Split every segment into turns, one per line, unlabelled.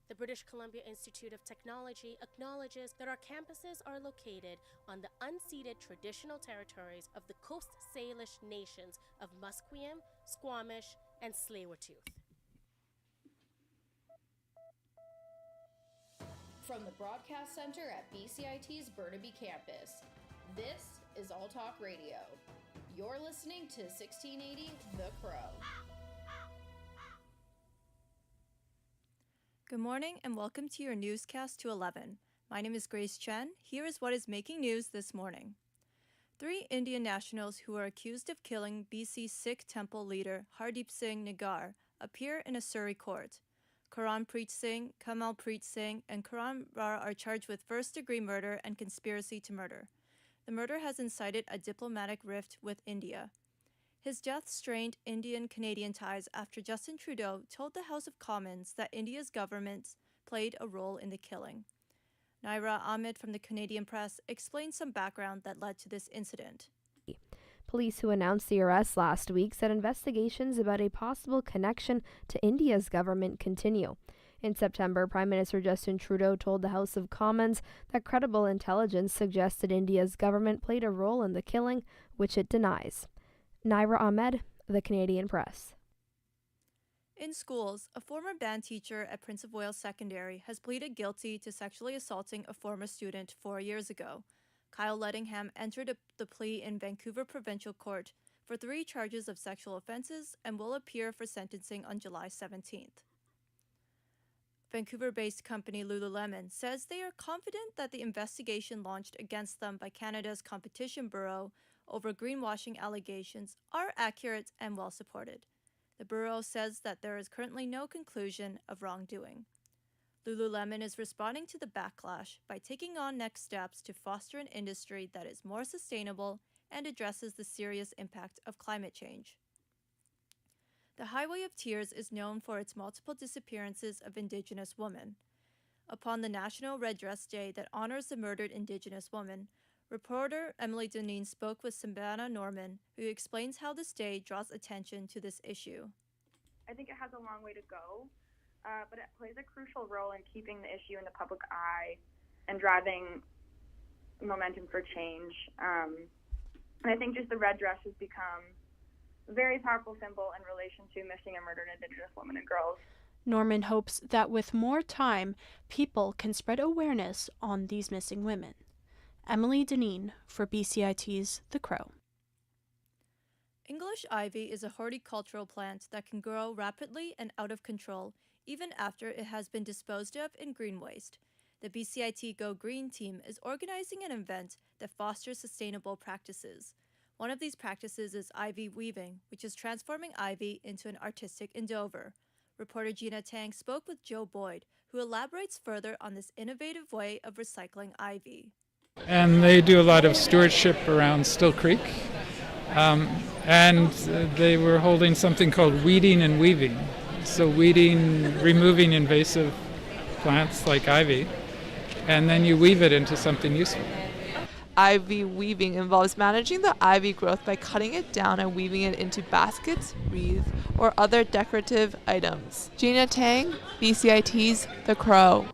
The British Columbia Institute of Technology acknowledges that our campuses are located on the unceded traditional territories of the Coast Salish nations of Musqueam, Squamish, and Tsleil-Waututh.
From the Broadcast Center at BCIT's Burnaby Campus, this is All Talk Radio. You're listening to 1680 The Crow.
Good morning and welcome to your newscast to 11. My name is Grace Chen. Here is what is making news this morning. 3 Indian nationals who are accused of killing BC Sikh temple leader Hardeep Singh Niggar appear in a Surrey court. Karan Preet Singh, Kamal Preet Singh, and Karan Rar are charged with first-degree murder and conspiracy to murder. The murder has incited a diplomatic rift with India. His death strained Indian-Canadian ties after Justin Trudeau told the House of Commons that India's government played a role in the killing. Naira Ahmed from the Canadian Press explained some background that led to this incident.
Police who announced the arrest last week said investigations about a possible connection to India's government continue. In September, Prime Minister Justin Trudeau told the House of Commons that credible intelligence suggested India's government played a role in the killing, which it denies. Naira Ahmed, the Canadian Press.
In schools, a former band teacher at Prince of Wales Secondary has pleaded guilty to sexually assaulting a former student 4 years ago. Kyle Lettingham entered the plea in Vancouver Provincial Court for 3 charges of sexual offenses and will appear for sentencing on July 17th. Vancouver-based company Lululemon says they are confident that the investigation launched against them by Canada's Competition Bureau over greenwashing allegations are accurate and well supported. The Bureau says that there is currently no conclusion of wrongdoing. Lululemon is responding to the backlash by taking on next steps to foster an industry that is more sustainable and addresses the serious impact of climate change. The Highway of Tears is known for its multiple disappearances of Indigenous women. Upon the National Red Dress Day that honors the murdered Indigenous woman, reporter Emily Deneen spoke with Savannah Norman, who explains how this day draws attention to this issue.
I think it has a long way to go, but it plays a crucial role in keeping the issue in the public eye and driving momentum for change. And I think just the red dress has become a very powerful symbol in relation to missing and murdered Indigenous women and girls.
Norman hopes that with more time, people can spread awareness on these missing women. Emily Deneen for BCIT's The Crow.
English ivy is a horticultural plant that can grow rapidly and out of control, even after it has been disposed of in green waste. The BCIT Go Green team is organizing an event that fosters sustainable practices. One of these practices is ivy weaving, which is transforming ivy into an artistic endeavor. Reporter Gina Tang spoke with Joe Boyd, who elaborates further on this innovative way of recycling ivy.
And they do a lot of stewardship around Still Creek. And they were holding something called weeding and weaving. So weeding, removing invasive plants like ivy, and then you weave it into something useful.
Ivy weaving involves managing the ivy growth by cutting it down and weaving it into baskets, wreaths, or other decorative items. Gina Tang, BCIT's The Crow.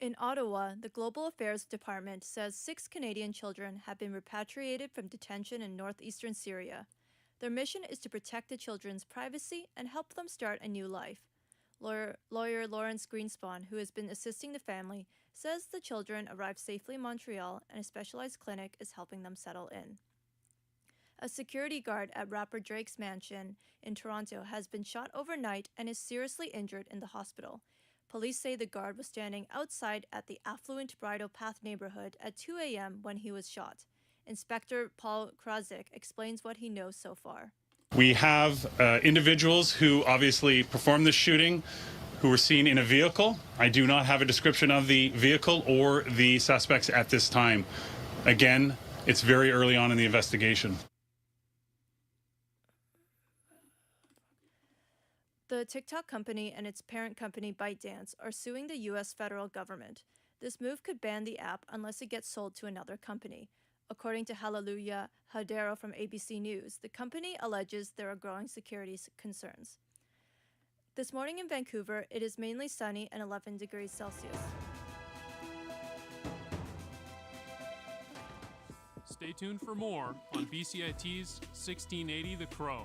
In Ottawa, the Global Affairs Department says 6 Canadian children have been repatriated from detention in northeastern Syria. Their mission is to protect the children's privacy and help them start a new life. Lawyer Lawrence Greenspan, who has been assisting the family, says the children arrived safely in Montreal and a specialized clinic is helping them settle in. A security guard at rapper Drake's mansion in Toronto has been shot overnight and is seriously injured in the hospital. Police say the guard was standing outside at the affluent Bridle Path neighborhood at 2 a.m. when he was shot. Inspector Paul Krazik explains what he knows so far.
We have individuals who obviously performed the shooting who were seen in a vehicle. I do not have a description of the vehicle or the suspects at this time. Again, it's very early on in the investigation.
The TikTok company and its parent company ByteDance are suing the U.S. federal government. This move could ban the app unless it gets sold to another company. According to Hallelujah Hadero from ABC News, the company alleges there are growing security concerns. This morning in Vancouver, it is mainly sunny and 11 degrees Celsius.
Stay tuned for more on BCIT's 1680 The Crow.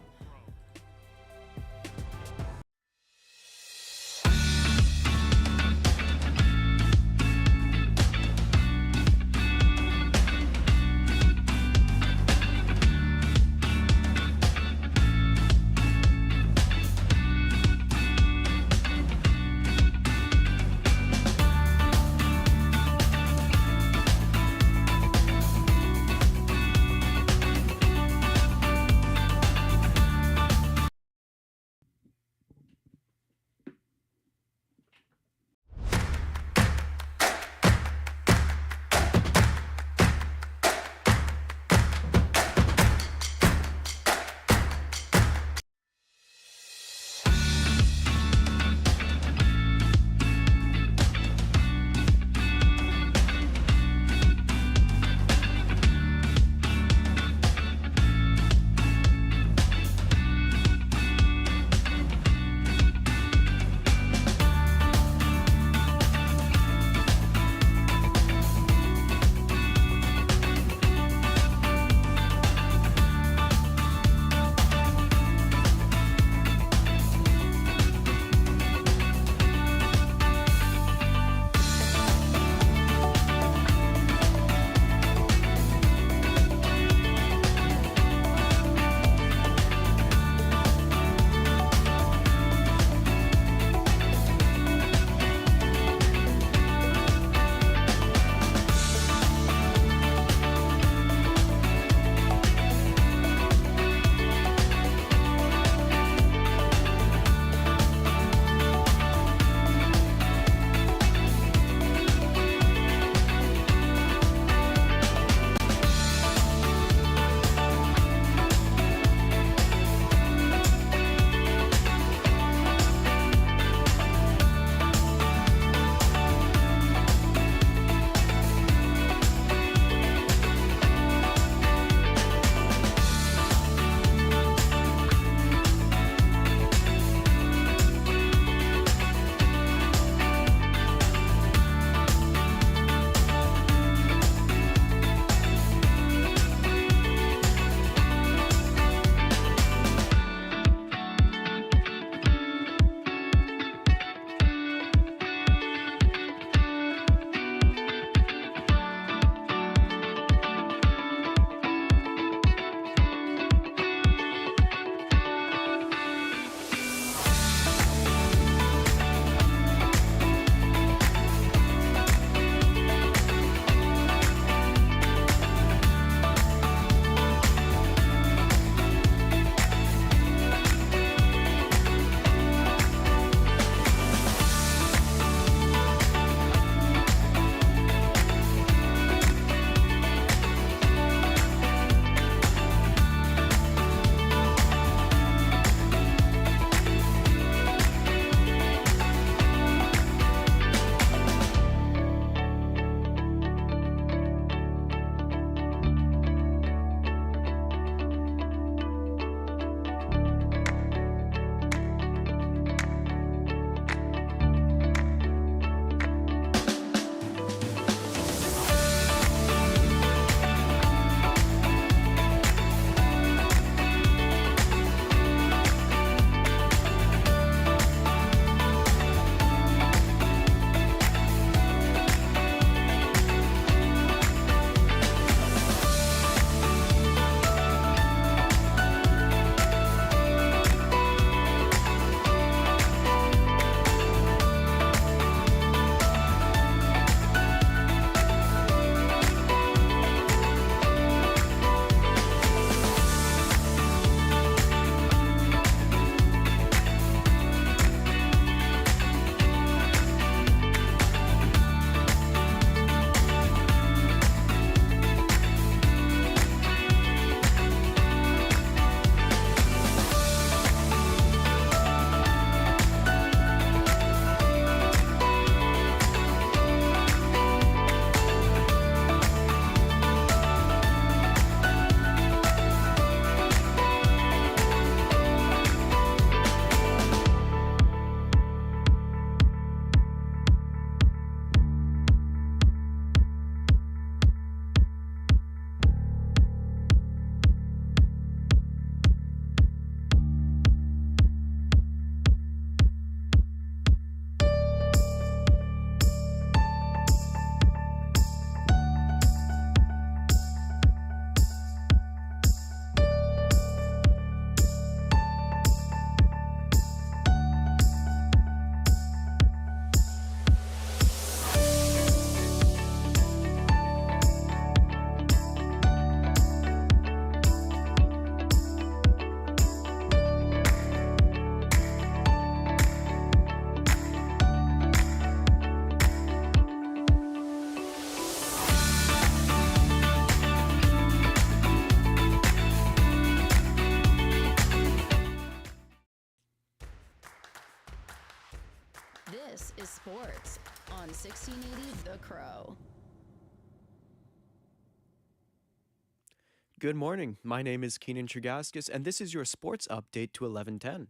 Good morning. My name is Keenan Trigaskis, and this is your sports update to 11:10.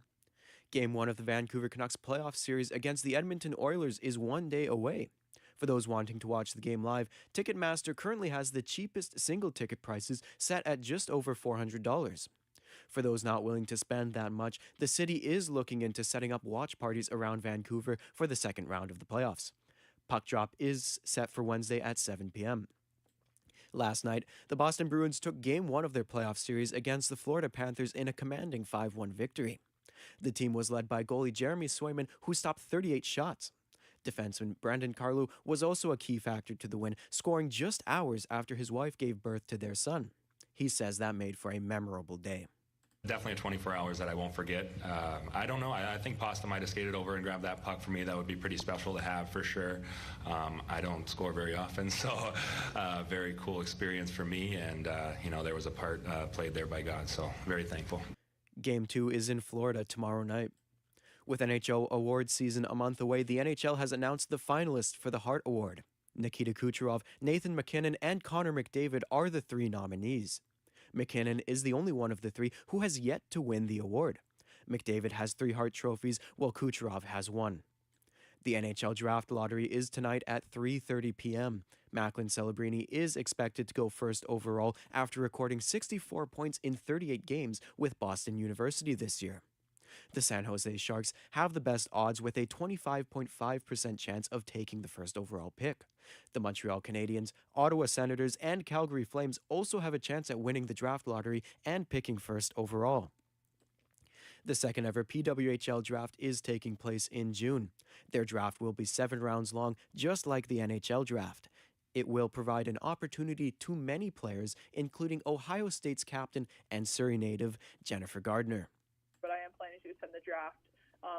Game 1 of the Vancouver Canucks playoff series against the Edmonton Oilers is 1 day away. For those wanting to watch the game live, Ticketmaster currently has the cheapest single ticket prices set at just over $400. For those not willing to spend that much, the city is looking into setting up watch parties around Vancouver for the second round of the playoffs. Puck drop is set for Wednesday at 7 p.m. Last night, the Boston Bruins took Game 1 of their playoff series against the Florida Panthers in a commanding 5-1 victory. The team was led by goalie Jeremy Swayman, who stopped 38 shots. Defenseman Brandon Carlo was also a key factor to the win, scoring just hours after his wife gave birth to their son. He says that made for a memorable day.
Definitely 24 hours that I won't forget. I don't know. I think Pasta might have skated over and grabbed that puck for me. That would be pretty special to have for sure. I don't score very often, so very cool experience for me. And, there was a part played there by God, so very thankful.
Game 2 is in Florida tomorrow night. With NHL awards season a month away, the NHL has announced the finalists for the Hart Award. Nikita Kucherov, Nathan MacKinnon, and Connor McDavid are the 3 nominees. McKinnon is the only one of the 3 who has yet to win the award. McDavid has 3 Hart trophies, while Kucherov has 1. The NHL Draft Lottery is tonight at 3:30 p.m. Macklin Celebrini is expected to go first overall after recording 64 points in 38 games with Boston University this year. The San Jose Sharks have the best odds with a 25.5% chance of taking the first overall pick. The Montreal Canadiens, Ottawa Senators, and Calgary Flames also have a chance at winning the draft lottery and picking first overall. The second ever PWHL draft is taking place in June. Their draft will be 7 rounds long, just like the NHL draft. It will provide an opportunity to many players, including Ohio State's captain and Surrey native Jennifer Gardner.
But I am planning to attend the draft,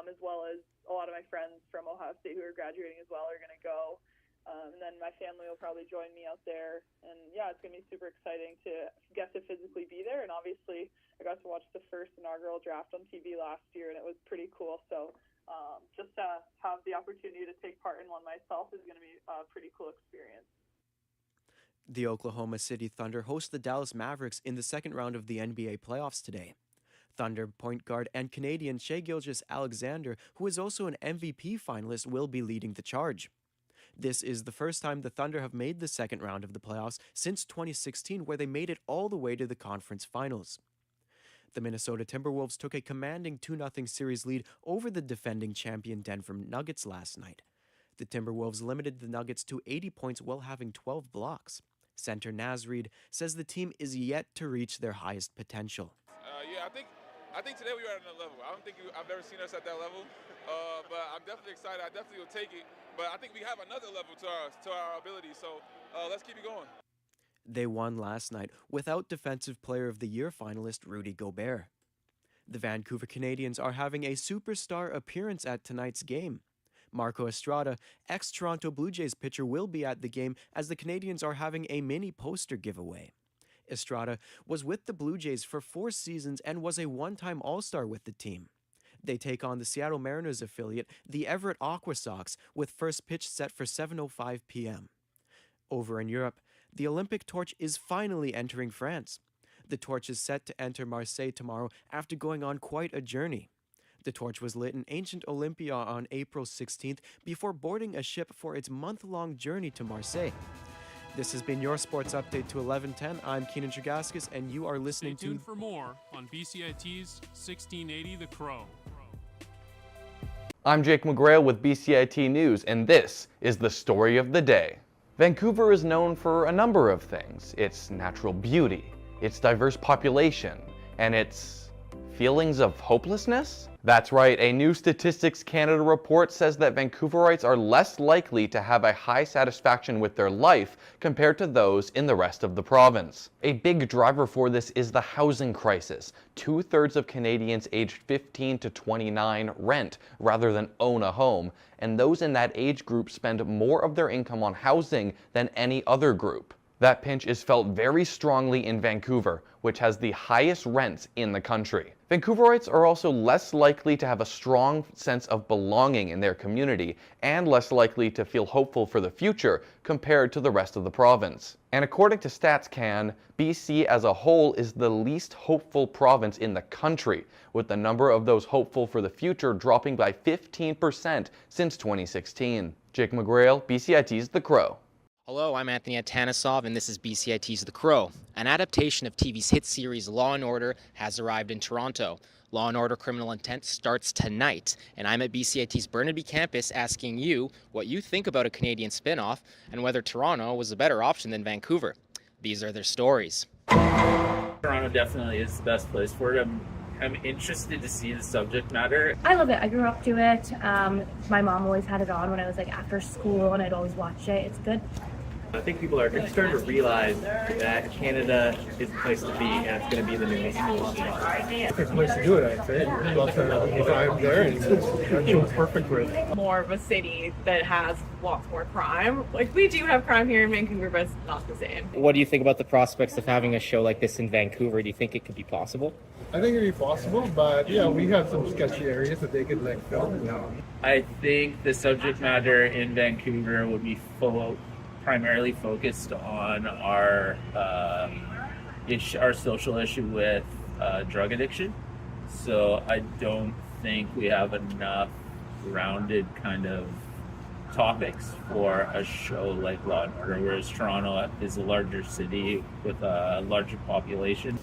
as well as a lot of my friends from Ohio State who are graduating as well are going to go. And then my family will probably join me out there. And yeah, it's going to be super exciting to get to physically be there. And obviously, I got to watch the first inaugural draft on TV last year, and it was pretty cool. So just to have the opportunity to take part in one myself is going to be a pretty cool experience.
The Oklahoma City Thunder host the Dallas Mavericks in the second round of the NBA playoffs today. Thunder point guard and Canadian Shai Gilgeous-Alexander, who is also an MVP finalist, will be leading the charge. This is the first time the Thunder have made the second round of the playoffs since 2016, where they made it all the way to the conference finals. The Minnesota Timberwolves took a commanding 2-0 series lead over the defending champion Denver Nuggets last night. The Timberwolves limited the Nuggets to 80 points while having 12 blocks. Center Naz Reid says the team is yet to reach their highest potential.
I think today we were at another level. I don't think I've ever seen us at that level, but I'm definitely excited. I definitely will take it. But I think we have another level to our ability, so let's keep it going.
They won last night without Defensive Player of the Year finalist Rudy Gobert. The Vancouver Canadians are having a superstar appearance at tonight's game. Marco Estrada, ex-Toronto Blue Jays pitcher, will be at the game as the Canadians are having a mini poster giveaway. Estrada was with the Blue Jays for 4 seasons and was a one-time All-Star with the team. They take on the Seattle Mariners affiliate, the Everett Aqua Sox, with first pitch set for 7:05 p.m. Over in Europe, the Olympic torch is finally entering France. The torch is set to enter Marseille tomorrow after going on quite a journey. The torch was lit in ancient Olympia on April 16th before boarding a ship for its month-long journey to Marseille. This has been your sports update to 11:10. I'm Keenan Trigaskis, and you are listening
Stay tuned for more on BCIT's 1680 The Crow.
I'm Jake McGrail with BCIT News, and this is the story of the day. Vancouver is known for a number of things: its natural beauty, its diverse population, and its feelings of hopelessness? That's right, a new Statistics Canada report says that Vancouverites are less likely to have a high satisfaction with their life compared to those in the rest of the province. A big driver for this is the housing crisis. 2/3 of Canadians aged 15 to 29 rent rather than own a home, and those in that age group spend more of their income on housing than any other group. That pinch is felt very strongly in Vancouver, which has the highest rents in the country. Vancouverites are also less likely to have a strong sense of belonging in their community and less likely to feel hopeful for the future compared to the rest of the province. And according to StatsCan, BC as a whole is the least hopeful province in the country, with the number of those hopeful for the future dropping by 15% since 2016. Jake McGrail, BCIT's The Crow.
Hello, I'm Anthony Atanisov, and this is BCIT's The Crow. An adaptation of TV's hit series Law & Order has arrived in Toronto. Law & Order Criminal Intent starts tonight, and I'm at BCIT's Burnaby Campus asking you what you think about a Canadian spin-off and whether Toronto was a better option than Vancouver. These are their stories.
Toronto definitely is the best place for it. I'm interested to see the subject matter.
I love it. I grew up to it. My mom always had it on when I was after school, and I'd always watch it. It's good.
I think people are starting to realize that Canada is the place to be, and it's going to be the new England.
It's a place to do it, I'd say. Lots of time there, and it's perfect for it.
More of a city that has lots more crime. We do have crime here in Vancouver, but it's not the same.
What do you think about the prospects of having a show like this in Vancouver? Do you think it could be possible?
I think it'd be possible, but yeah, we have some sketchy areas that they could film.
I think the subject matter in Vancouver would be primarily focused on our social issue with drug addiction. So I don't think we have enough rounded kind of topics for a show like Law & Order, whereas Toronto is a larger city with a larger population.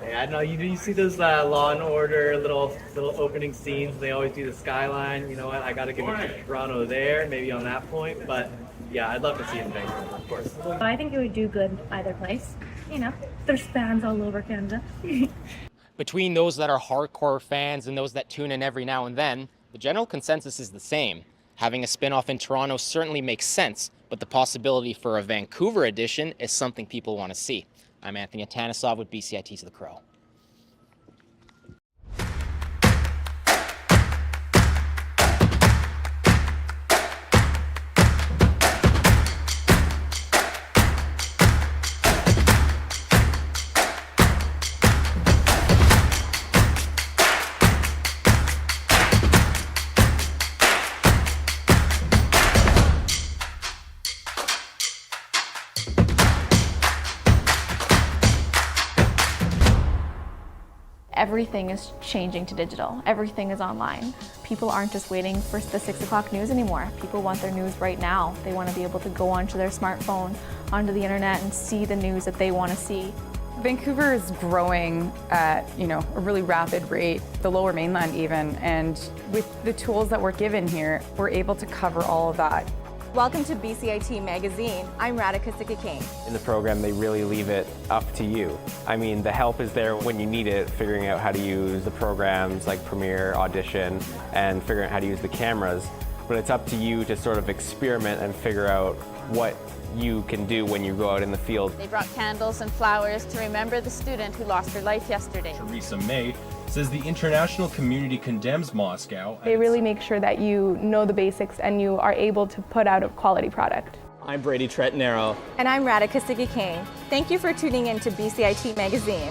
Yeah, I know you see those Law and Order little opening scenes. They always do the skyline. You know what? I got to give it to Toronto there, maybe on that point. But yeah, I'd love to see it in Vancouver, of course.
I think it would do good either place. There's fans all over Canada.
Between those that are hardcore fans and those that tune in every now and then, the general consensus is the same. Having a spin-off in Toronto certainly makes sense, but the possibility for a Vancouver edition is something people want to see. I'm Anthony Atanisov with BCIT's The Crow.
Everything is changing to digital. Everything is online. People aren't just waiting for the 6 o'clock news anymore. People want their news right now. They want to be able to go onto their smartphone, onto the internet, and see the news that they want to see.
Vancouver is growing at a really rapid rate, the Lower Mainland even, and with the tools that we're given here, we're able to cover all of that.
Welcome to BCIT Magazine. I'm Radhika Sikki-King.
In the program, they really leave it up to you. I mean, the help is there when you need it, figuring out how to use the programs like Premiere, Audition, and figuring out how to use the cameras. But it's up to you to sort of experiment and figure out what you can do when you go out in the field.
They brought candles and flowers to remember the student who lost her life yesterday.
Theresa May says the international community condemns Moscow.
They really make sure that you know the basics and you are able to put out a quality product.
I'm Brady Tretnero.
And I'm Radhika Sikki-King. Thank you for tuning in to BCIT Magazine.